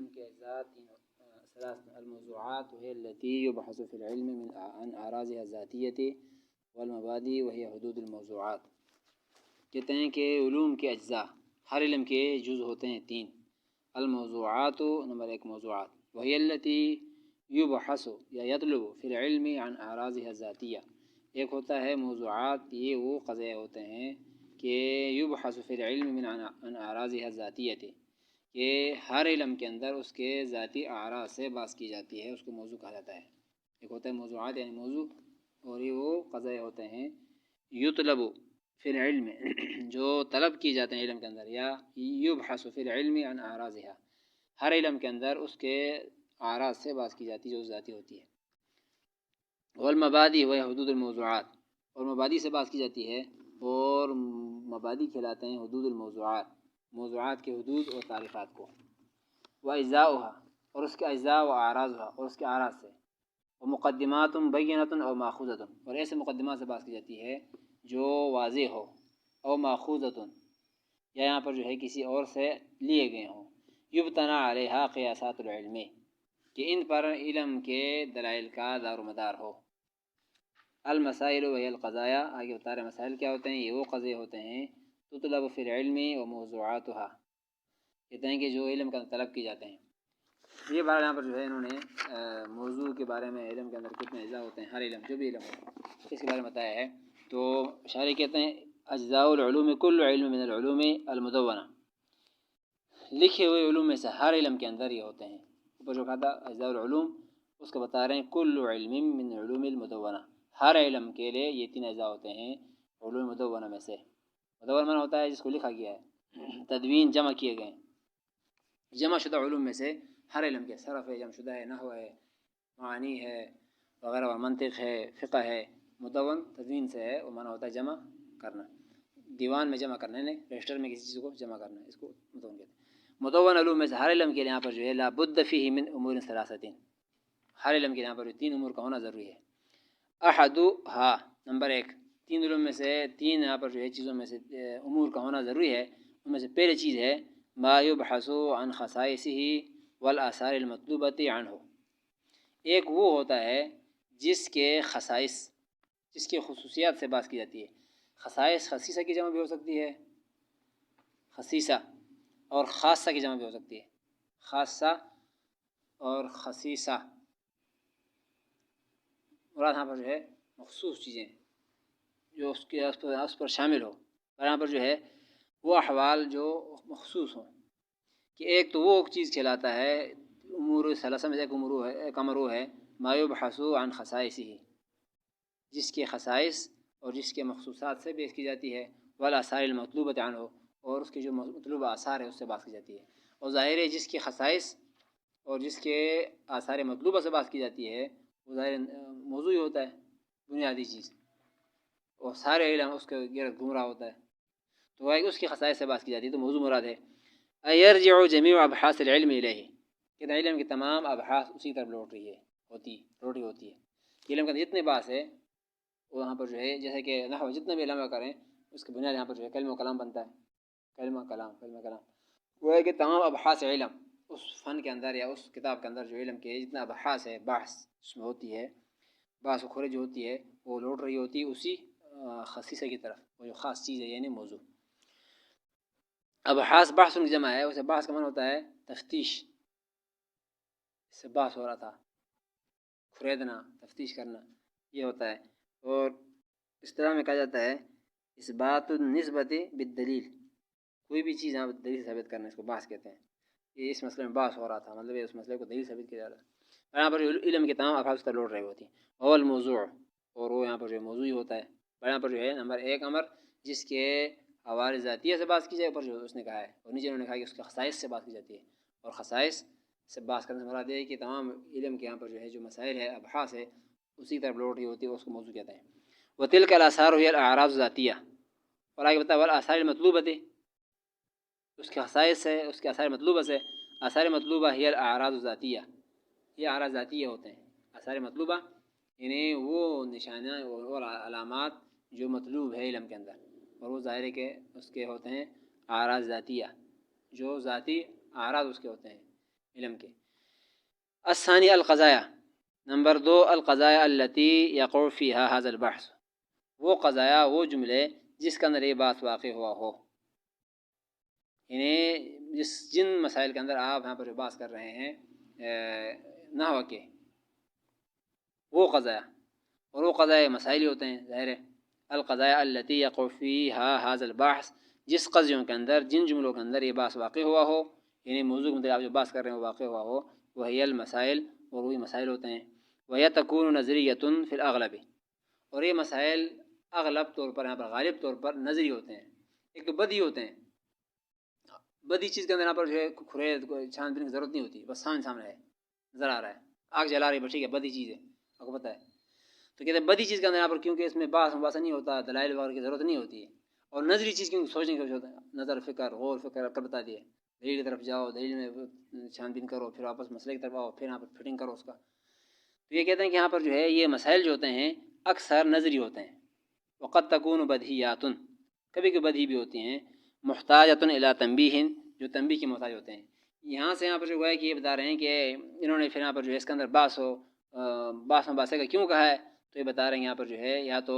علم کے اجزاء الموضوعات وهي التي يبحث في العلم عن اعراضها الذاتیہ والمبادئ وهي حدود الموضوعات. کہتے ہیں کہ علوم کے اجزاء ہر علم کے جز ہوتے ہیں تین. الموضوعات نمبر ایک موضوعات وهي التي يبحث یا يطلب في العلم عن اعراضها الذاتیہ. ایک ہوتا ہے موضوعات، یہ وہ قضایا ہوتے ہیں کہ يبحث في العلم عن اعراضها الذاتیہ، کہ ہر علم کے اندر اس کے ذاتی اعراض سے بحث کی جاتی ہے، اس کو موضوع کہا جاتا ہے. ایک ہوتا ہے موضوعات یعنی موضوع، اور یہ وہ قضایا ہوتے ہیں یطلب فی العلم جو طلب کی جاتے ہیں علم کے اندر، یا یبحث فی العلم عن اعراضها، ہر علم کے اندر اس کے اعراض سے بحث کی جاتی ہے جو ذاتی ہوتی ہے. والمبادئ و حدود الموضوعات، اور مبادئ سے بحث کی جاتی ہے، اور مبادئ کہلاتے ہیں حدود الموضوعات، موضوعات کے حدود اور تعریفات کو. واجزاؤها، اور اس کے اجزاء، و اعراضها، اور اس کے اعراض سے. ومقدمات بینۃ او ماخوذۃ، اور ایسے مقدمات سے بحث کی جاتی ہے جو واضح ہو، او ماخوذۃ، یا یہاں پر جو ہے کسی اور سے لیے گئے ہوں. یبتنی علیہا قیاسات العلم، کہ ان پر علم کے دلائل کا دار و مدار ہو. المسائل وہی القضایا، آگے بتا رہے مسائل کیا ہوتے ہیں، یہ وہ قضے ہوتے ہیں تطلب فی العلم و موضوعاتها، کہتے ہیں کہ جو علم کا طلب کی جاتے ہیں. یہ بات یہاں پر جو ہے انہوں نے موضوع کے بارے میں علم کے اندر کتنے اجزاء ہوتے ہیں، ہر علم جو بھی علم ہو اس کے بارے میں بتایا ہے. تو شاعری کہتے ہیں اجزاء العلوم کل علم من العلوم المدونہ، لکھے ہوئے علوم میں سے ہر علم کے اندر یہ ہوتے ہیں. اوپر جو کہا تھا اجزاء العلوم، اس کو بتا رہے ہیں کل علم من علوم المدونہ، ہر علم کے لیے یہ تین اجزاء ہوتے ہیں علوم مدونہ میں سے. مدونہ معنی ہوتا ہے جس کو لکھا گیا ہے، تدوین جمع کیے گئے، جمع شدہ علوم میں سے ہر علم کے، صرف ہے، جمع شدہ ہے، نحو ہے، معانی ہے وغیرہ، اور منطق ہے، فقہ ہے. مدون تدوین سے ہے، وہ معنی ہوتا ہے جمع کرنا، دیوان میں جمع کرنا، نہیں رجسٹر میں کسی چیز کو جمع کرنا، اس کو مدون کہتے ہیں. مدون علوم میں سے ہر علم کے لیے یہاں پر جو ہے لا بد فیہ من امور ثلاثۃ، ہر علم کے یہاں پر تین امور کا ہونا ضروری ہے. احدھا، نمبر ایک، تین علوم میں سے تین یہاں پر جو ہے چیزوں میں سے امور کا ہونا ضروری ہے. ان میں سے پہلی چیز ہے ما یبحث عن خصائصہ والآثار المطلوبۃ عنہ، ایک وہ ہوتا ہے جس کے خصائص، جس کے خصوصیات سے بات کی جاتی ہے. خصائص خصیصہ کی جمع بھی ہو سکتی ہے، خصیصہ، اور خاصہ کی جمع بھی ہو سکتی ہے، خاصہ اور خصیصہ. مراد یہاں پر جو ہے مخصوص چیزیں جو اس پر شامل ہو، اور یہاں پر جو ہے وہ احوال جو مخصوص ہوں. کہ ایک تو وہ چیز کہلاتا ہے امور ثلاثہ میں سے ایک امر وہ ہے ما یبحث عن خصائصہ، جس کے خصائص اور جس کے مخصوصات سے بحث کی جاتی ہے. والآثار المطلوبۃ عنہ، اور اس کے جو مطلوبہ آثار ہے اس سے بات کی جاتی ہے. اور ظاہر ہے جس کے خصائص اور جس کے آثار مطلوبہ سے بات کی جاتی ہے وہ ظاہر موضوع ہی ہوتا ہے، بنیادی چیز، اور سارے علم اس کے گرد گھوم رہا ہوتا ہے. تو اس کی خصائص سے بات کی جاتی ہے تو موضوع مراد ہے. یرجع جمیع ابحاث العلم الیہ، کہ علم کی تمام ابحاث اسی طرف لوٹ رہی ہوتی ہے. علم کا جتنے بحث ہے وہ یہاں پر جو ہے جیسے کہ نحو جتنے بھی علم کریں اس کی بنیاد یہاں پر جو ہے کلمہ و کلام بنتا ہے. کلمہ کلام وہ ہے کہ تمام ابحاث علم اس فن کے اندر یا اس کتاب کے اندر جو علم کے جتنا ابحاث ہے، بحث اس میں ہوتی ہے، بحث و خروج ہوتی ہے، وہ لوٹ رہی ہوتی ہے اسی خصیصہ کی طرف، وہ جو خاص چیز ہے یعنی موضوع. ابحاث بحث کی جمع ہے، اسے بحث کا معنی ہوتا ہے تفتیش، اس سے بحث ہو رہا تھا، کھریدنا، تفتیش کرنا، یہ ہوتا ہے. اور اس طرح میں کہا جاتا ہے اثبات النسبت بالدلیل، کوئی بھی چیز یہاں دلیل ثابت کرنا، اس کو بحث کہتے ہیں. یہ اس مسئلے میں بحث ہو رہا تھا، مطلب اس مسئلے کو دلیل ثابت کیا جا رہا ہے. یہاں پر علم کے تمام ابحاث پر لوٹ رہی ہوتی ہیں. اور الموضوع، اور وہ یہاں پر جو موضوع ہی ہوتا ہے. یہاں پر جو ہے نمبر ایک امر جس کے حوالے ذاتیہ سے بات کی جائے، اوپر جو اس نے کہا ہے، اور نیچے انہوں نے کہا کہ اس کے خصائص سے بات کی جاتی ہے. اور خصائص سے بات کرنے سے مراد ہے کہ تمام علم کے یہاں پر جو ہے جو مسائل ہے، ابحاث ہے، اسی طرف لوٹ رہی ہوتی ہے، اس کو موضوع کہتے ہیں. وتلک الاثار هي الاعراض الذاتیہ، اور آگے بتا والآثار المطلوبۃ، اس کے خصائص ہے، اس کے آثار مطلوبہ سے. آثار مطلوبہ هي الاعراض الذاتیہ، یہ اعراض ذاتیہ ہوتے ہیں. آثار مطلوبہ یعنی وہ نشانیاں اور علامات جو مطلوب ہے علم کے اندر، اور وہ ظاہر ہے کہ اس کے ہوتے ہیں اعراض ذاتیہ، جو ذاتی اعراض اس کے ہوتے ہیں. علم کے. الثانی القضایا، نمبر 2 القضایا التی یقع فیہا ھذا البحث، وہ قضایا وہ جملے جس کے اندر یہ بات واقع ہوا ہو، یعنی جن مسائل کے اندر آپ یہاں پر بات کر رہے ہیں نحو کے، وہ قضایا، اور وہ قضایا مسائل ہی ہوتے ہیں ظاہر ہے. القضایا التی یقع فیہا ھذا البحث، جس قضیوں کے اندر جن جملوں کے اندر یہ بات واقع ہوا ہو، یعنی موضوع کے اندر آپ جو بات کر رہے ہیں وہ واقع ہوا ہو، وہی المسائل، اور وہی مسائل ہوتے ہیں. وہی تکون نظریۃ فی الاغلب، اور یہ مسائل اغلب طور پر یہاں پر غالب طور پر نظری ہوتے ہیں. ایک تو بدی ہوتے ہیں، بدی چیز کے اندر یہاں پر جو ہے کھرے چھان بین کی ضرورت نہیں ہوتی، بس سامنے ہے نظر آ رہا ہے، آگ جلا رہی ہے، بس ٹھیک ہے بدی چیز ہے آپ کو پتہ ہے. تو کہتے ہیں بدی چیز کے اندر یہاں پر کیونکہ اس میں باس نہیں ہوتا، دلائل وغیرہ کی ضرورت نہیں ہوتی ہے. اور نظری چیز کیونکہ سوچنے کی ہوتا ہے، نظر فکر غور فکر کر بتا دیے، دلیل کی طرف جاؤ، دلیل میں چھان بین کرو، پھر واپس مسئلے کی طرف آؤ، پھر یہاں پر فٹنگ کرو اس کا. تو یہ کہتے ہیں کہ یہاں پر جو ہے یہ مسائل جو ہوتے ہیں اکثر نظری ہوتے ہیں. وقد تکون بدیہیات، کبھی کبھی بدی بھی ہوتی ہیں، محتاجۃ الی تنبیہ، جو تنبیہ کے محتاج ہوتے ہیں. یہاں سے یہاں پر جو ہے کہ یہ بتا رہے ہیں کہ انہوں نے پھر یہاں پر جو ہے اس کے اندر باس مباحثے کا کیوں کہا ہے، تو یہ بتا رہے ہیں یہاں پر جو ہے یا تو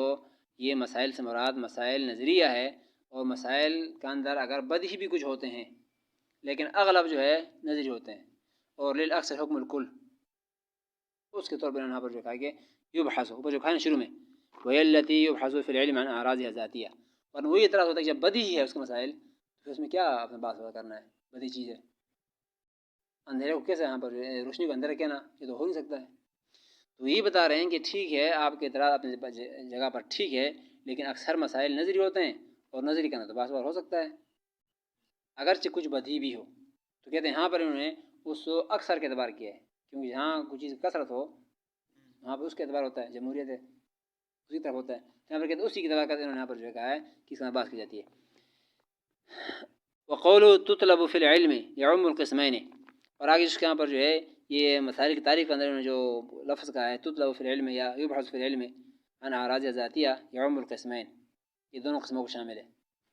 یہ مسائل سے مراد مسائل نظریہ ہے، اور مسائل کے اندر اگر بدی بھی کچھ ہوتے ہیں لیکن اغلب جو ہے نظری ہوتے ہیں. اور للاکثر حکم الکل، اس کے طور پر یہاں پر جو کہا کہ یبحث، اوپر جو کہا نا شروع میں وہی التی یبحث فی العلم عن اعراضها ذاتیہ، اور وہی اعتراض ہوتا ہے کہ جب بدی ہی ہے اس کے مسائل تو اس میں کیا اپنے بات کرنا ہے، بدی چیز ہے. اندھیرے کو کیسے یہاں پر روشنی کو اندھیرا کہنا، یہ تو ہو نہیں سکتا ہے. تو یہ بتا رہے ہیں کہ ٹھیک ہے آپ کے اعتراض اپنی جگہ پر ٹھیک ہے، لیکن اکثر مسائل نظری ہوتے ہیں، اور نظری کا تو باس بار ہو سکتا ہے اگرچہ کچھ بدی بھی ہو. تو کہتے ہیں یہاں پر انہوں نے اس اکثر کے اعتبار کیا ہے، کیونکہ جہاں کوئی چیز کثرت ہو وہاں پر اس کا اعتبار ہوتا ہے، جمہوریت ہے اسی طرح ہوتا ہے. یہاں پر کہتے ہیں اسی کی اعتبار کرتے انہوں نے یہاں پر جو کہا ہے کہ اس کا بات کی جاتی ہے. وقول تطلب فی العلم یعم القسمین، اور آگے اس کے یہاں پر جو ہے یہ مسائل کی تعریف کے اندر انہوں نے جو لفظ کہا ہے تطلب فی العلم یا یبحث فی العلم عن اعراض ذاتیہ یعم القسمین، یہ دونوں قسموں کو شامل ہے،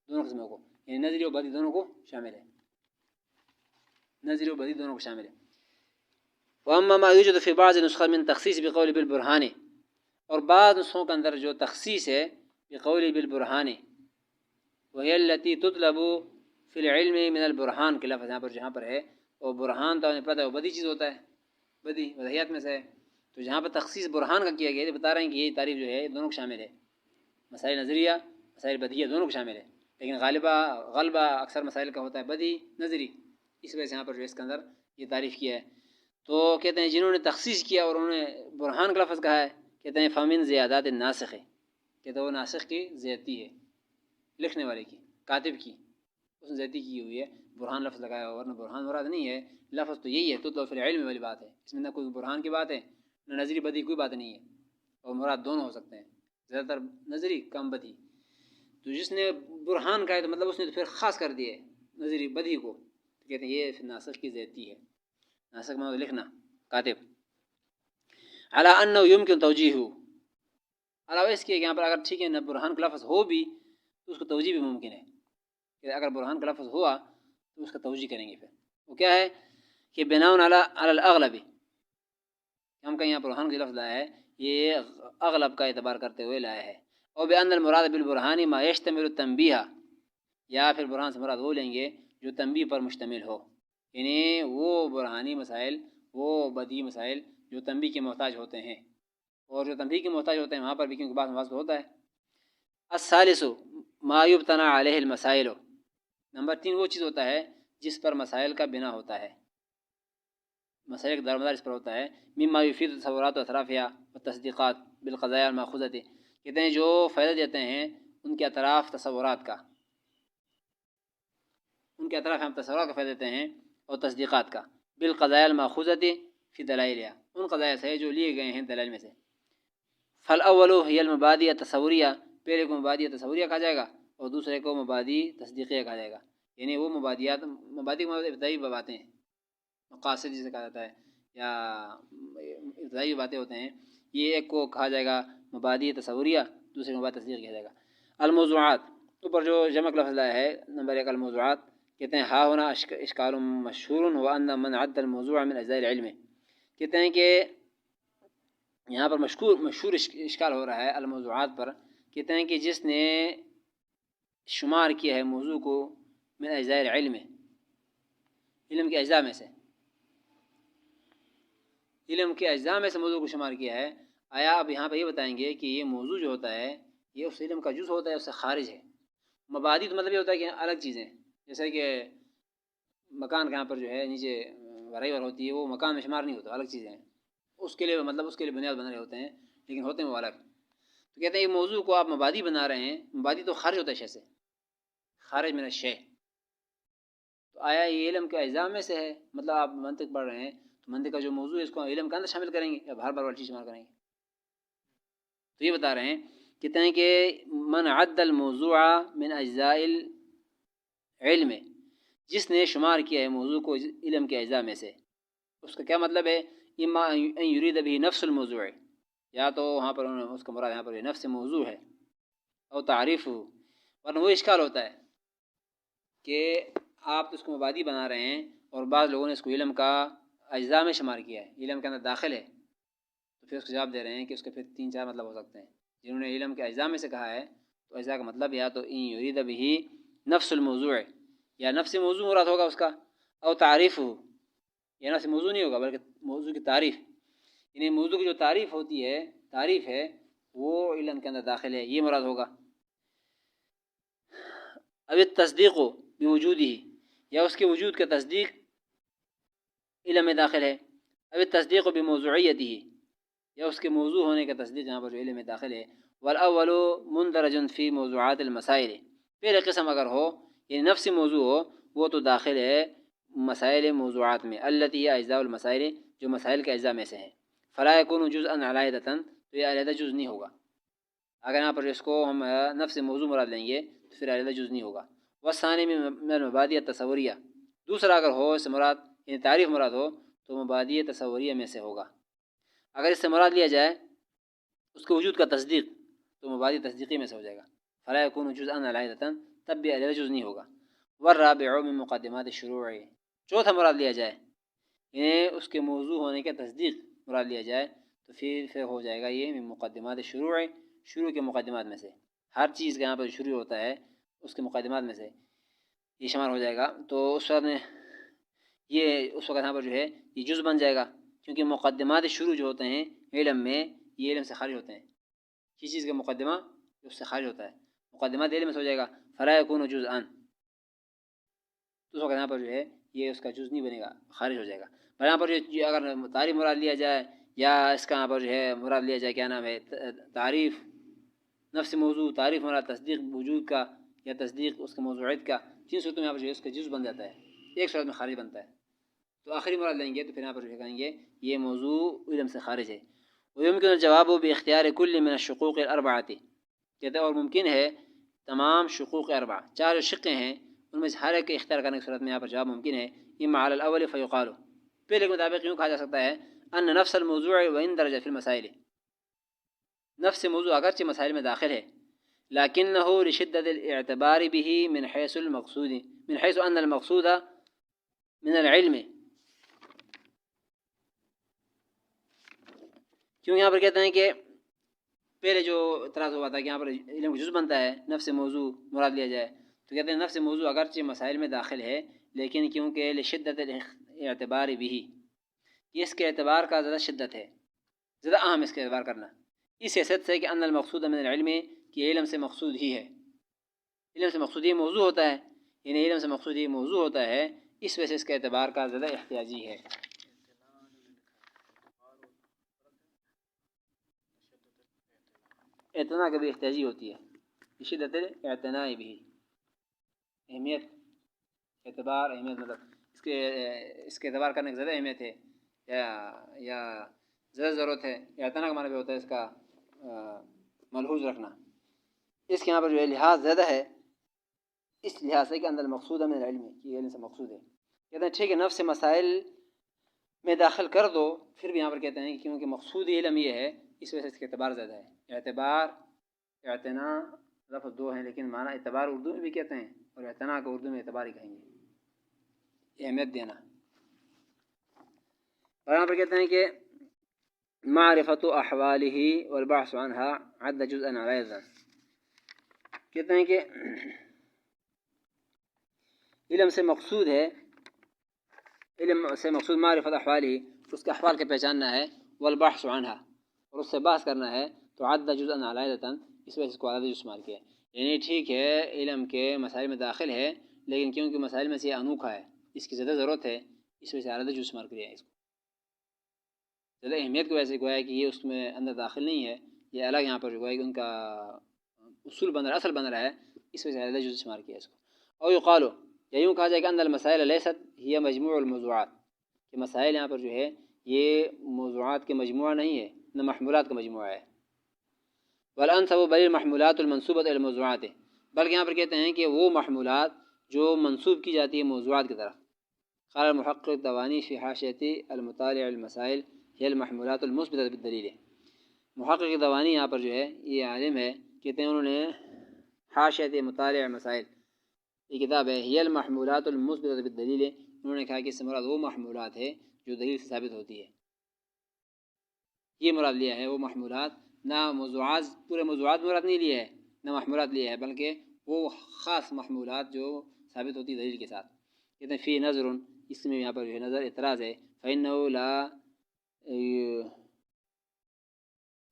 دونوں قسموں کو، یعنی نظری و بدی دونوں کو شامل ہے، نظری و بدی دونوں کو شامل ہے. واما ما یوجد فی بعض نسخہ من تخصیص بقول بالبرہان، اور بعض نسخوں کے اندر جو تخصیص ہے بقول بالبرہان، وہی التی تطلب فی العلم من البرہان کے لفظ یہاں پر جہاں پر ہے، اور برہان تو ہمیں پتہ ہے وہ بدی چیز ہوتا ہے، بدی بدیہیات میں سے ہے. تو جہاں پر تخصیص برہان کا کیا گیا ہے بتا رہے ہیں کہ یہ تعریف جو ہے دونوں کو شامل ہے، مسائل نظریہ مسائل بدیہ دونوں کو شامل ہے. لیکن غالبہ اکثر مسائل کا ہوتا ہے بدی نظری، اس وجہ سے یہاں پر جو اس کے اندر یہ تعریف کیا ہے. تو کہتے ہیں جنہوں نے تخصیص کیا اور انہوں نے برہان کا لفظ کہا ہے، کہتے ہیں فامن زیادات الناسخ، کہتے ہیں وہ ناسخ کی زیادتی ہے، لکھنے والے کی، کاتب کی، اس نے زیادتی کی ہوئی ہے، برہان لفظ لگایا ہوا، ورنہ برہان مراد نہیں ہے، لفظ تو یہی ہے تو فی العلم والی بات ہے، اس میں نہ کوئی برہان کی بات ہے نہ نظری بدی کوئی بات نہیں ہے، اور مراد دونوں ہو سکتے ہیں، زیادہ تر نظری کم بدی. تو جس نے برہان کہا ہے تو مطلب اس نے تو پھر خاص کر دیا نظری بدی کو، تو کہتے ہیں یہ ناسخ کی زیادتی ہے، ناسخ میں لکھنا کاتب. علی انہ یمکن توجیہ، علاوہ اس کے یہاں پر اگر ٹھیک ہے نہ برہان کا لفظ ہو بھی تو اس کو توجیہ بھی ممکن ہے، کہ اگر برہان کا لفظ ہوا تو اس کا توجیہ کریں گے. پھر وہ کیا ہے کہ بناء علی الاغلب، ہم کہیں یہاں برہان کا لفظ لایا ہے یہ اغلب کا اعتبار کرتے ہوئے لایا ہے. اور بأن المراد بالبرہان ما یشتمل التنبیہ، یا پھر برہان سے مراد وہ لیں گے جو تنبیہ پر مشتمل ہو، یعنی وہ برہانی مسائل، وہ بدی مسائل جو تنبیہ کے محتاج ہوتے ہیں، اور جو تنبیہ کے محتاج ہوتے ہیں وہاں پر بھی کیونکہ بعض مواضع ہوتا ہے. الثالث ما یبتنى علیہ المسائل، نمبر 3 وہ چیز ہوتا ہے جس پر مسائل کا بنا ہوتا ہے، مسائل کا دارمدار اس پر ہوتا ہے. مما یفید تصورات و اطرافیہ و تصدیقات بالقضایا الماخوذۃ، کہتے ہیں جو فائدہ دیتے ہیں ان کے اطراف تصورات کا، ان کے اطراف ہم تصورات کا فائدہ دیتے ہیں اور تصدیقات کا، بالقضایا الماخوذۃ فی دلائلها، ان قضایا سے جو لیے گئے ہیں دلائل میں سے. فالاول هی المبادی التصوریہ، پہلے کو مبادی تصوریہ کہا جائے گا اور دوسرے کو مبادی تصدیقیہ کہا جائے گا، یعنی وہ مبادی ابتدائی باتیں، مقاصد جسے کہا جاتا ہے یا ابتدائی باتیں ہوتے ہیں، یہ ایک کو کہا جائے گا مبادی تصوریہ، دوسرے کو مبادی تصدیق کہا جائے گا. الموضوعات، اوپر جو جمع کا لفظ لایا ہے نمبر 1 الموضوعات، کہتے ہیں ہاں ہونا اشکال مشہور ہوا ان من عد الموضوع من اجزاء العلم، کہتے ہیں کہ یہاں پر مشہور اشکال ہو رہا ہے الموضوعات پر، کہتے ہیں کہ جس نے شمار کیا ہے موضوع کو من اجزاء العلم، علم کے اجزاء میں سے، علم کے اجزاء میں سے موضوع کو شمار کیا ہے، آیا اب یہاں پہ یہ بتائیں گے کہ یہ موضوع جو ہوتا ہے یہ اس علم کا جز ہوتا ہے، اس سے خارج ہے۔ مبادی تو مطلب یہ ہوتا ہے کہ الگ چیزیں، جیسے کہ مکان کے یہاں پر جو ہے نیچے ریور ہوتی ہے، وہ مکان میں شمار نہیں ہوتا، الگ چیزیں ہیں، اس کے لیے مطلب اس کے لیے بنیاد بنا رہے ہوتے ہیں، لیکن ہوتے ہیں وہ الگ۔ تو کہتے ہیں یہ موضوع کو آپ مبادی بنا رہے ہیں، مبادی تو خارج ہوتا ہے شے سے، خارج من الشے، تو آیا یہ علم کے اجزاء میں سے ہے؟ مطلب آپ منطق پڑھ رہے ہیں تو منطق کا جو موضوع ہے اس کو علم کے اندر شامل کریں گے یا بار بار والی چیز شمار کریں گے؟ تو یہ بتا رہے ہیں، کہتے ہیں کہ من عد الموضوع من اجزاء العلم، جس نے شمار کیا ہے موضوع کو علم کے اجزاء میں سے، اس کا کیا مطلب ہے؟ اما ان یرید به نفس الموضوع، یا تو وہاں پر اس کا مراد یہاں پر نفس موضوع ہے، او تعریف ہو، ورنہ وہ اشکال ہوتا ہے کہ آپ اس کو مبادی بنا رہے ہیں اور بعض لوگوں نے اس کو علم کا اجزاء میں شمار کیا ہے، علم کے اندر داخل ہے، تو پھر اس کو جواب دے رہے ہیں کہ اس کے پھر 3-4 مطلب ہو سکتے ہیں۔ جنہوں نے علم کے اجزاء میں سے کہا ہے تو اجزاء کا مطلب یا تو ان یرید به نفس الموضوع، یا نفس موضوع مراد ہوگا اس کا، او تعریف ہو، یا نفس موضوع نہیں ہوگا بلکہ موضوع کی تعریف، یعنی موضوع کی جو تعریف ہوتی ہے، تعریف ہے وہ علم کے اندر داخل ہے، یہ مراد ہوگا۔ اب تصدیق بوجودہ، یا اس کے وجود کا تصدیق علم میں داخل ہے، اب تصدیق بموضوعیتہ، یا اس کے موضوع ہونے کا تصدیق یہاں پر جو علم میں داخل ہے۔ والاول مندرج فی موضوعات المسائل، پہلے قسم اگر ہو یعنی نفس موضوع ہو وہ تو داخل ہے مسائل موضوعات میں، التی ہی اجزاء المسائل، جو مسائل کے اجزاء میں سے ہیں، فلا یکون جزءا علیحدۃ، تو یہ علیحدہ جز نہیں ہوگا۔ اگر یہاں پر اس کو ہم نفس موضوع مراد لیں گے تو پھر علیحدہ جز نہیں ہوگا۔ والثانی من المبادی التصوریہ، دوسرا اگر ہو اس سے مراد یعنی تعریف مراد ہو تو مبادی تصوریہ میں سے ہوگا۔ اگر اس سے مراد لیا جائے اس کے وجود کا تصدیق تو مبادی تصدیقی میں سے ہو جائے گا، فلا یکون جزءا علیحدۃ، تب بھی علیحدہ جز نہیں ہوگا۔ والرابع من مقدمات الشروع، چوتھا مراد لیا جائے یعنی اس کے موضوع ہونے کا تصدیق مراد لیا جائے تو پھر ہو جائے گا یہ من مقدمات الشروع، شروع کے مقدمات میں سے، ہر چیز کا یہاں پر شروع ہوتا ہے اس کے مقدمات میں سے یہ شمار ہو جائے گا، تو اس وقت یہاں پر جو ہے یہ جز بن جائے گا، کیونکہ مقدمات شروع جو ہوتے ہیں علم میں یہ علم سے خارج ہوتے ہیں، کسی چیز کا مقدمہ اس سے خارج ہوتا ہے، مقدمات علم سے ہو جائے گا، فلا یکون جزءا، تو اس وقت یہاں پر جو ہے یہ اس کا جز نہیں بنے گا، خارج ہو جائے گا۔ پر یہاں پر جو اگر تعریف مراد لیا جائے یا اس کا یہاں پر جو ہے مراد لیا جائے کیا نام ہے تعریف نفس موضوع، تعریف مراد تصدیق وجود کا یا تصدیق اس کے موضوعیت کا، تین صورتوں میں یہاں پر جو ہے اس کا جز بن جاتا ہے، ایک صورت میں خارج بنتا ہے، تو آخری مراد لیں گے تو پھر یہاں پر جو کہیں گے یہ موضوع علم سے خارج ہے۔ ويمكن الجواب باختیار كل من الشقوق الاربعۃ، کہتے ہیں اور ممکن ہے تمام شقوق اربع، چار جو شقیں ہیں ان میں سے ہر ایک کے اختیار کرنے کی صورت میں یہاں پر جواب ممکن ہے۔ اما على الاول فيقال، پہلے کے مطابق یوں کہا جا سکتا ہے ان نفس الموضوع وان درج في المسائل، نفس موضوع اگرچہ مسائل میں داخل ہے لكنه لشدة الاعتبار به من حيث المقصود، من حيث ان المقصود من العلم، کیوں یہاں پر کہتے ہیں کہ پہلے جو اعتراض ہوا تھا کہ یہاں پر علم کا جز بنتا ہے نفس موضوع مراد لیا جائے، تو کہتے ہیں نفس موضوع اگرچہ مسائل میں داخل ہے لیکن کیونکہ لشدت الاعتبار بھی، اس کے اعتبار کا زیادہ شدت ہے، زیادہ اہم اس کے اعتبار کرنا، اس حیثیت سے کہ ان المقصود من العلم، کہ علم سے مقصود ہی ہے، علم سے مقصود یہ موضوع ہوتا ہے، یعنی علم سے مقصود یہ موضوع ہوتا ہے، اس وجہ سے اس کے اعتبار کا زیادہ احتیاجی ہے۔ اعتنا کا بھی احتیاجی ہوتی ہے، شدت اعتنا بھی، اہمیت اعتبار اہمیت مطلب اس کے اعتبار کرنے کی زیادہ اہمیت ہے یا زیادہ ضرورت ہے، اعتنا کا معنی بھی ہوتا ہے اس کا ملحوظ رکھنا، اس کے یہاں پر جو ہے لحاظ زیادہ ہے، اس لحاظ سے کہ اندر مقصود من العلم، یہ علم سے مقصود ہے۔ کہتے ہیں ٹھیک ہے نفس مسائل میں داخل کر دو، پھر بھی یہاں پر کہتے ہیں کہ کیونکہ مقصود علم یہ ہے اس وجہ سے اس کے اعتبار زیادہ ہے۔ اعتبار اعتنا لفظ دو ہیں لیکن معنی اعتبار اردو میں بھی کہتے ہیں اور اعتنا کو اردو میں اعتبار ہی کہیں گے۔ اہمیت دینا. اور یہاں پر کہتے ہیں کہ معرفت احوالہ والبحث عنها عد جزءا علی ذات. کہتے ہیں کہ علم سے مقصود ہے، علم سے مقصود معرفت احوالہ، اس کے احوال کے پہچاننا ہے، والبحث عنها، اور اس سے بحث کرنا ہے. تو عد جزءا علی ذات، اس وجہ سے اس کو علیحدہ جز شمار کیا. یعنی ٹھیک ہے علم کے مسائل میں داخل ہے، لیکن کیونکہ مسائل میں سے یہ انوکھا ہے، اس کی زیادہ ضرورت ہے، اس وجہ سے علیحدہ جز شمار کیا ہے. اس کو زیادہ اہمیت کی وجہ سے گویا کہ یہ اس میں اندر داخل نہیں ہے، یہ الگ یہاں پر جو گویا کہ ان کا اصول بن رہا ہے، اصل بن رہا ہے، اس وجہ سے علیحدہ جز شمار کیا اس کو. اور یقالو، یا یوں کہا جائے کہ ان المسائل لیست ہی مجموع الموضوعات، کہ مسائل یہاں پر جو ہے یہ موضوعات کے مجموعہ نہیں ہے، نہ محمولات کا مجموعہ ہے. والانسب بل المحمولات المنسوبۃ الی الموضوعات، بلکہ یہاں پر کہتے ہیں کہ وہ محمولات جو منسوب کی جاتی ہے موضوعات کی طرف. قال المحقق الدوانی فی حاشیۃ المطالع المسائل ہی المحمولات المثبتۃ بالدلیل. محقق دوانی یہاں پر جو ہے یہ عالم ہے، کہتے ہیں انہوں نے حاشیۃ مطالع مسائل، یہ کتاب ہے، ہی المحمولات المثبتۃ بالدلیل، انہوں نے کہا کہ اس سے مراد وہ محمولات ہے جو دلیل سے ثابت ہوتی ہے. یہ مراد لیا ہے وہ محمولات، نہ موضوعات، پورے موضوعات مراد نہیں لیا ہے، نہ محمولات لیا ہے، بلکہ وہ خاص محمولات جو ثابت ہوتی دلیل کے ساتھ. کہتے ہیں فی نظر، اس میں یہاں پر جو ہے نظر اعتراض ہے. فإنه لا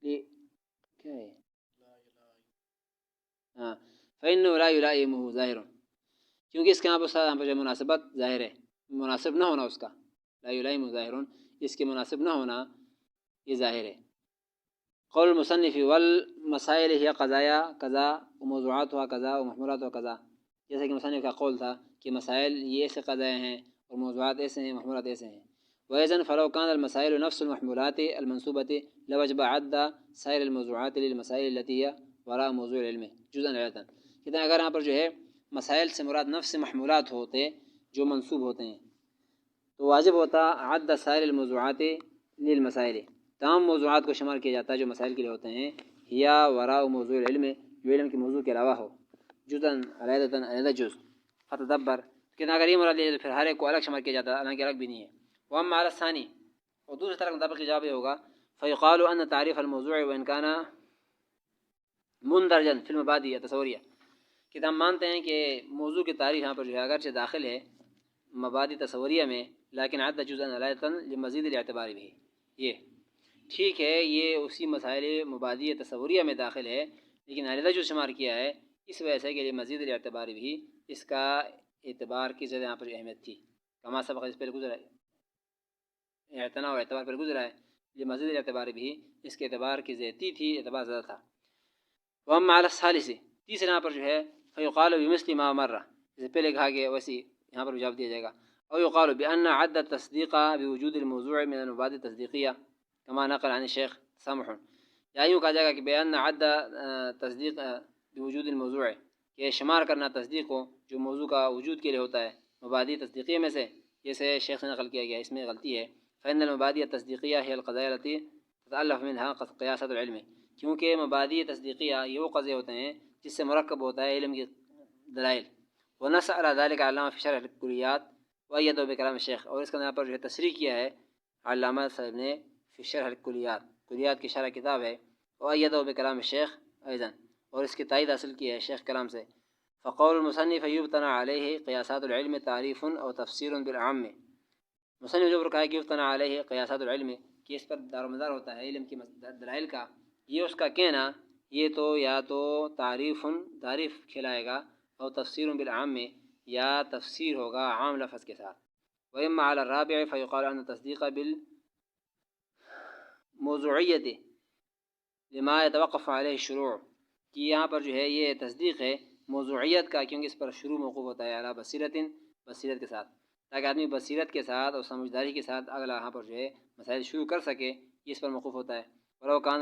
کیا ہے ہاں فإنه لا يلائمه ظاہر، کیونکہ اس کے یہاں پر جو مناسبت ظاہر ہے، مناسب نہ ہونا اس کا، لا يلائمه ظاہر، اس کے مناسب نہ ہونا یہ ظاہر ہے. قول المصنف والمسائل ہی قضایا قضا وموضوعاتها قضا ومحمولاتها قضا، جیسے کہ مصنف کا قول تھا کہ مسائل یہ ایسے قضایا ہیں اور موضوعات ایسے ہیں، محمولات ایسے ہیں. وإذن فلو كان المسائل نفس المحمولات المنسوبة لوجب عد سائر الموضوعات للمسائل التي هي وراء موضوع العلم جزءا علتا. کہتے ہیں اگر یہاں پر جو ہے مسائل سے مراد نفس محمولات ہوتے جو منسوب ہوتے ہیں تو واجب ہوتا عد سائر الموضوعات للمسائل، تمام موضوعات کو شمار کیا جاتا ہے جو مسائل کے لیے ہوتے ہیں، یا وراء موضوع العلم، جو علم کے موضوع کے علاوہ ہو، جزءا علیحدہ علیحدہ جز. فتدبر، کہ اگر یہ مراد لیا تو پھر ہر ایک کو الگ شمار کیا جاتا ہے، حالانکہ الگ بھی نہیں ہے. واما على الثاني، اور دوسری طرح مطابق جواب یہ ہوگا فيقال ان تعریف الموضوع وان كان مندرجا في المبادئ التصوریہ، کہ ہم مانتے ہیں کہ موضوع کی تعریف یہاں پر جو ہے اگرچہ داخل ہے مبادئ تصوریہ میں، لیکن عد جزءا علیحدہ لمزید الاعتبار بھی، یہ ٹھیک ہے یہ اسی مسائل مبادئ تصوریہ میں داخل ہے لیکن علیحدہ جو شمار کیا ہے اس وجہ سے کہ مزید الاعتبار بھی، اس کا اعتبار کی زیادہ یہاں پر اہمیت تھی. کما سبق، اس پہلے گزرا ہے، اعتنا و اعتبار پر گزرا ہے، یہ مزید اعتبار بھی اس کے اعتبار کی زیادتی تھی، اعتبار زیادہ تھا. واما علی الثالث، تیسرے یہاں پر جو ہے فیقال بمثل ما مر، جیسے پہلے کہا گیا ویسے یہاں پر جواب دیا جائے گا. او یقال بان عد التصدیق بوجود الموضوع من المبادئ التصدیقیہ کما نقل عن الشیخ سامح، یا یوں کہا جائے گا کہ بان عد تصدیق بوجود الموضوع، کہ شمار کرنا تصدیق کو جو موضوع کا وجود کے لیے ہوتا ہے مبادئ تصدیقیہ میں سے، جیسے شیخ سے نقل کیا گیا، اس میں غلطی ہے. فإن المبادئ التصدیقیہ هي القضايا التي تتألف منها قياسات العلم، کیونکہ مبادئ تصدیقیہ یہ وہ قضیے ہوتے ہیں جس سے مرکب ہوتا ہے علم کی دلائل. ونص على ذلك علامہ فی شرح الکلیات وأیدہ بکلام الشیخ، اور اس کا یہاں پر جو ہے تصریح کیا ہے علامہ صاحب نے فی شرح الکلیات، کلیات کی شرح کتاب ہے، وأیدہ بکلام الشیخ ایضا، اور اس کی تائید حاصل کی ہے شیخ کلام سے. فقول المصنف یبتنى علیہ قیاسات العلم تعریف او تفسیر بالعام، مصنف جو کہا ہے کہ یبتنى علیہ قیاسات العلم، کہ اس پر دار و مدار ہوتا ہے علم کی دلائل کا، یہ اس کا کہنا یہ تو یا تو تعریف کھلائے گا، اور تفسیر بالعام، یا تفسیر ہوگا عام لفظ کے ساتھ. واما على الرابع فيقال ان التصديق بالموضوعیت لما يتوقف عليه الشروع، کہ یہاں پر جو ہے یہ تصدیق ہے موضوعیت کا، کیونکہ اس پر شروع موقوف ہوتا ہے علی بصیرت کے ساتھ، تاکہ آدمی بصیرت کے ساتھ اور سمجھداری کے ساتھ اگلا یہاں پر جو ہے مسائل شروع کر سکے، یہ اس پر موقوف ہوتا ہے. ولو كان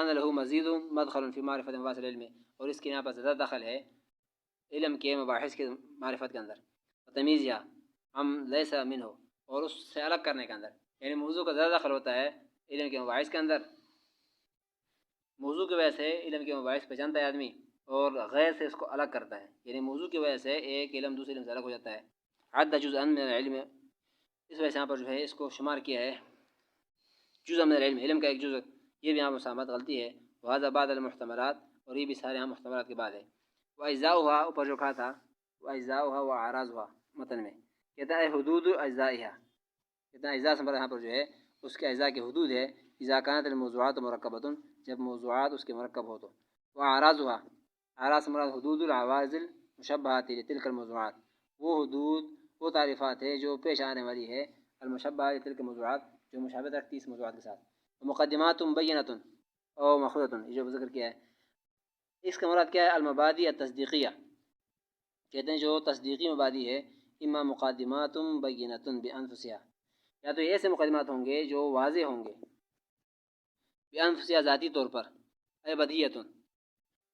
له مزید مدخل فی معرفت مباحث العلم، اور اس کے یہاں پر زیادہ دخل ہے علم کے مباحث کے معرفت کے اندر، تمیز یا ہم لیس منہ، اور اس سے الگ کرنے کے اندر، یعنی موضوع کا زیادہ دخل ہوتا ہے علم کے مباحث کے اندر، موضوع کی وجہ سے علم کے مباحث پہچانتا ہے آدمی اور غیر سے اس کو الگ کرتا ہے، یعنی موضوع کی وجہ سے ایک علم دوسرے علم سے الگ ہو جاتا ہے. عد جزءا من العلم، اس وجہ سے یہاں پر جو ہے اس کو شمار کیا ہے جزء من العلم، علم کا ایک جزء، یہ بھی یہاں پر مسامت غلطی ہے. وهذا بعد المحتملات، اور یہ بھی سارے یہاں محتملات کے بعد ہے. واجزاؤها اوپر جو کہا تھا واجزاؤها واعراضها متن میں کہتا ہے حدود اجزائها، کہتا ہے اجزاء سے مراد یہاں پر جو ہے اس کے اجزاء کی حدود ہے. اذا كانت الموضوعات مرکبۃ، جب موضوعات اس کے مرکب ہو تو. واعراضها، اعراض سے مراد حدود العواض المشبہات لتلك الموضوعات، وہ حدود وہ تعریفات ہے جو پیش آنے والی ہے المشبہہ لتلك الموضوعات، جو مشابہت رکھتی اس موضوعات کے ساتھ. مقدمات مبینۃ او مأخوذۃ، یہ جو ذکر کیا ہے اس کا مراد کیا ہے؟ المبادی التصدیقیہ، کہتے ہیں جو تصدیقی مبادی ہے اما مقدمات بینۃ بانفسها، یا تو ایسے مقدمات ہوں گے جو واضح ہوں گے بانفسها ذاتی طور پر، اے بدیہۃ،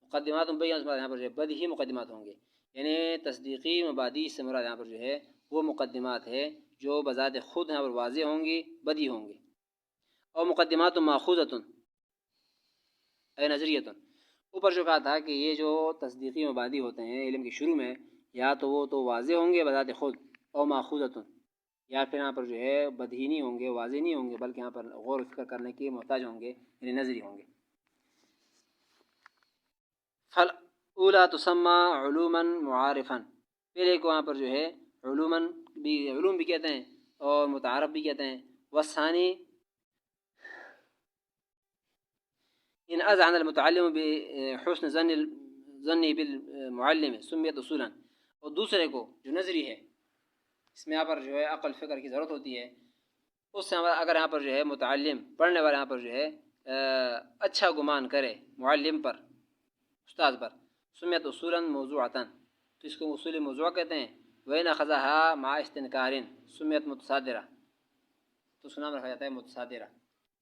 مقدمات بینۃ یہاں پر جو ہے بدیہی مقدمات ہوں گے، یعنی تصدیقی مبادی سے مراد یہاں پر جو ہے وہ مقدمات ہے جو بذات خود یہاں پر واضح ہوں گی بدی ہوں گے. اور مقدمات ماخوذۃ اے نظریۃ، اوپر جو کہا تھا کہ یہ جو تصدیقی مبادی ہوتے ہیں علم کے شروع میں، یا تو وہ تو واضح ہوں گے بذات خود، اور ماخوذۃ، یا پھر یہاں پر جو ہے بدیہی نہیں ہوں گے واضح نہیں ہوں گے بلکہ یہاں پر غور و فکر کرنے کے محتاج ہوں گے، یعنی نظری ہوں گے. فالاولی تسمى علوما معارفا، پہلے کو وہاں پر جو ہے علوم بھی کہتے ہیں اور متعارف بھی کہتے ہیں. والثانی ان اذعن المتعلم بحسن ظنی بالمعلم سمیت اصولا، اور دوسرے کو جو نظری ہے اس میں یہاں پر جو ہے عقل فکر کی ضرورت ہوتی ہے، اس سے اگر یہاں پر جو ہے متعلم پڑھنے والا یہاں پر جو ہے اچھا گمان کرے معلم پر استاد پر، سمیت اصولا موضوعتا، تو اس کو اصول موضوع کہتے ہیں. وین اخذها مع استنکار سمیت متصادرہ، تو اس کا نام رکھا جاتا ہے متصادرہ،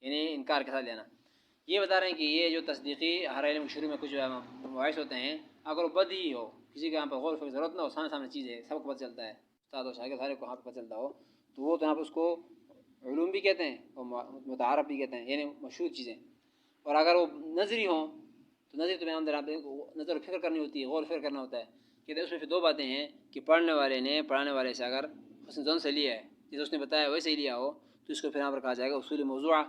یعنی انکار کے ساتھ لینا. یہ بتا رہے ہیں کہ یہ جو تصدیقی ہر علم کے شروع میں کچھ مباحث ہوتے ہیں، اگر وہ بدی ہو، کسی کے یہاں پر غور و فکر ضرورت نہ ہو، سامنے چیز ہے سب کو پتہ چلتا ہے، استاد و شاگرد سارے کو یہاں پہ پتہ چلتا ہو، تو وہ تو یہاں پر اس کو علوم بھی کہتے ہیں اور متعارف بھی کہتے ہیں، یعنی مشہور چیزیں. اور اگر وہ نظری ہوں تو نظری تو اندر نظر و فکر کرنی ہوتی ہے، غور و فکر کرنا ہوتا ہے. کہتے ہیں اس میں پھر دو باتیں ہیں کہ پڑھنے والے نے پڑھانے والے سے اگر حسن ظن سے لیا ہے، جیسے اس نے بتایا ویسے ہی لیا ہو، تو اس کو پھر یہاں پر کہا جائے گا اصول موضوعہ.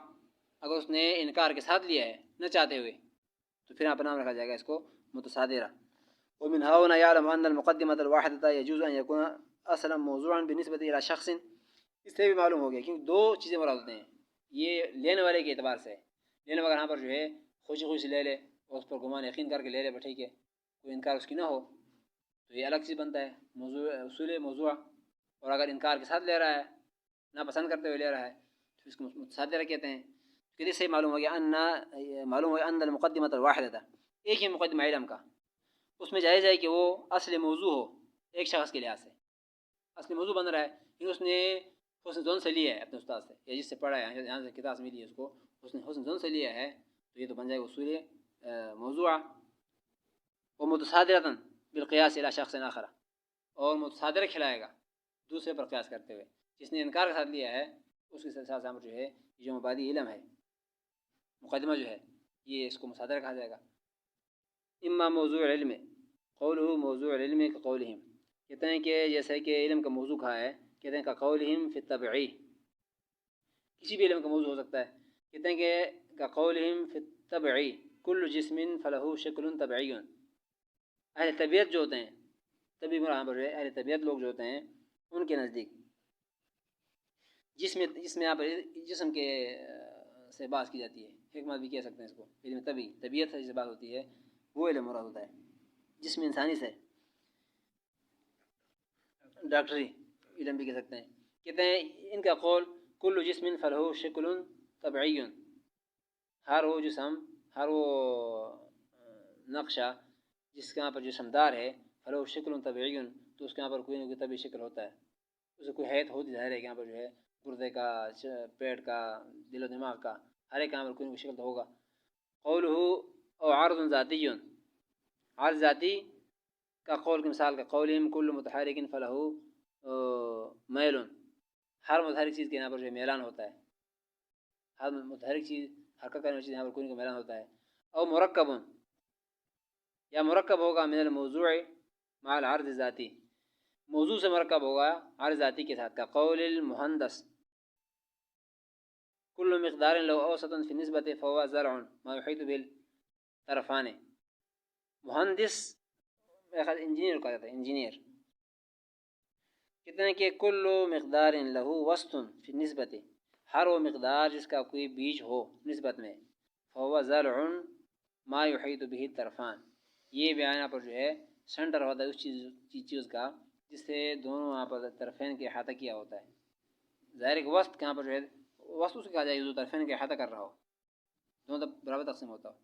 اگر اس نے انکار کے ساتھ لیا ہے نہ چاہتے ہوئے، تو پھر یہاں پر نام رکھا جائے گا اس کو متصادرہ. ومن هنا يعلم ان المقدمة الواحدة يجوز ان يكون اصلا موضوعا بالنسبة الى شخص، اس سے بھی معلوم ہو گیا کیونکہ دو چیزیں مراد ہوتے ہیں، یہ لینے والے کے اعتبار سے. لینے والے یہاں پر جو ہے خوشی خوشی لے لے اور اس پر گمان یقین کر کے لے لے ٹھیک ہے، کوئی انکار اس کی نہ ہو تو یہ الگ چیز بنتا ہے موضوع اصول موضوع. اور اگر انکار کے ساتھ لے رہا ہے، ناپسند کرتے ہوئے لے رہا ہے، تو اس کو متصادرہ کہتے ہیں. کہ اس سے معلوم ہو گیا ان المقدمۃ الواحدۃ، ایک ہی مقدمہ علم کا، اس میں جائز ہے کہ وہ اصل موضوع ہو ایک شخص کے لحاظ سے، اصل موضوع بن رہا ہے لیکن اس نے حسن ظن سے لیا ہے اپنے استاد سے یا جس سے پڑھا ہے، یہاں سے کتاب سے ملی ہے اس کو، اس نے حسن ظن سے لیا ہے، تو یہ تو بن جائے گا اصول موضوع. ومتصادرۃ بالقیاس الی شخص آخر، اور متصادرہ کھلائے گا دوسرے پر قیاس کرتے ہوئے، جس نے انکار کے ساتھ لیا ہے اس کے ساتھ ساتھ جو ہے یہ جو مبادی علم ہے مقدمہ جو ہے یہ اس کو مصادرہ کہا جائے گا. اما موضوع علم قوله موضوع العلم كقولهم، کہتے ہیں کہ جیسے کہ علم کا موضوع کہا ہے، کہتے ہیں كقولهم في الطبعی، کسی بھی علم کا موضوع ہو سکتا ہے. کہتے ہیں کہ كقولهم في الطبعی كل جسم فله شکل طبعی، اہل طبیعت جو ہوتے ہیں، طبی مرحبا ہے اہل طبیعت لوگ جو ہوتے ہیں ان کے نزدیک جس میں یہاں پر جسم کے سے بات کی جاتی ہے، حکمت بھی کہہ سکتے ہیں اس کو، علم طبیعت سے بات ہوتی ہے وہ علم مراد ہوتا ہے. جسم انسانی سے ڈاکٹری علم بھی کہہ سکتے ہیں. کہتے ہیں ان کا قول کل جسم فلہ شکل طبعی، ہر وہ جسم ہر وہ نقشہ جس کے یہاں پر جسمدار ہے، فلہ شکل طبعی، تو اس کے یہاں پر کوئی نہ کوئی طبعی شکل ہوتا ہے، اسے کوئی حیث ہوتی ظاہر ہے کہ یہاں پر جو ہے گردے کا، پیٹ کا، دل و دماغ کا، ہر ایک یہاں پر کوئی نہ کوئی شکل تو ہوگا. قولہ او عارض ذاتی، عارض ذاتی کا قول کی مثال کا قولہم کل متحرک فلہ میل، ہر متحرک چیز کے یہاں پر جو میلان ہوتا ہے، ہر متحرک چیز حرکت کرنے والی چیز یہاں پر کوئی نہ کوئی میلان ہوتا ہے. او مرکب، یا مرکب ہوگا من الموضوع مع العرض ذاتی، موضوع سے مرکب ہوگا ہر ذاتی کے ساتھ کا قول المہندس کل مقدار لو اوسط فی نسبت فهو زرع ما يحيط بالطرفان. مہندس انجینئر کا جاتا ہے انجینئر کتنے کہ کل مقدار لہو وسط فی نسبت ہر وہ مقدار جس کا کوئی بیج ہو نسبت میں فهو زرع ما يحيط به الطرفان یہ بیان پر جو ہے سینٹر ہوتا ہے اس چیز کا جس سے دونوں وہاں پر طرفین کے احاطہ کیا ہوتا ہے. ظاہر کہ وسط کہاں پر جو ہے وسط سے کہا جائے جو طرفین کے احاطہ کر رہا ہو دونوں برابر تقسیم ہوتا ہو.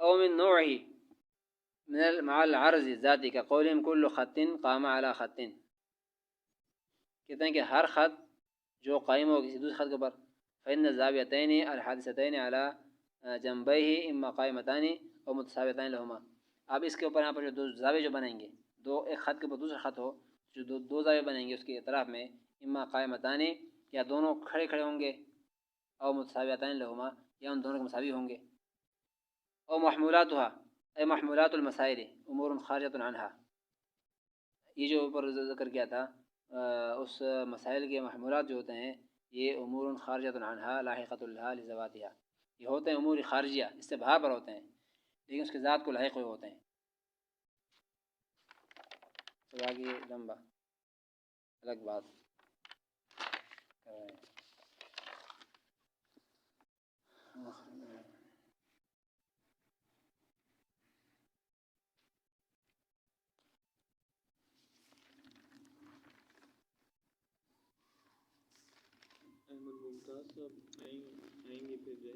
او من نوعه من مع العرض ذاتی کا قولهم كل خط قام على خط کہتے ہیں کہ ہر خط جو قائم ہو کسی دوسرے خط کے اوپر فإن الزاويتين الحادثتين على جنبيه اما قائمتان او متساویتان لهما. اب اس کے اوپر یہاں پر جو دو زاویے جو بنیں گے دو ایک خط کے اوپر دوسرا خط ہو جو دو زاویے بنیں گے اس کے اطراف میں اما قائمتان یا دونوں کھڑے کھڑے ہوں گے او متساویتان لهما یا ان دونوں کے مساوی ہوں گے او محمولاتها اے محمولات المسائل امور خارجۃ عنها. یہ جو اوپر ذکر کیا تھا اس مسائل کے محمولات جو ہوتے ہیں یہ امور خارجۃ عنها لاحقۃ لها لذواتها یہ ہوتے ہیں امور خارجیہ اس سے باہر پر ہوتے ہیں لیکن اس کے ذات کو لاحق ہوئے ہوتے ہیں. تو آگے لمبا الگ بات احمد ممتاز صاحب آئیں گے پھر جائیں گے.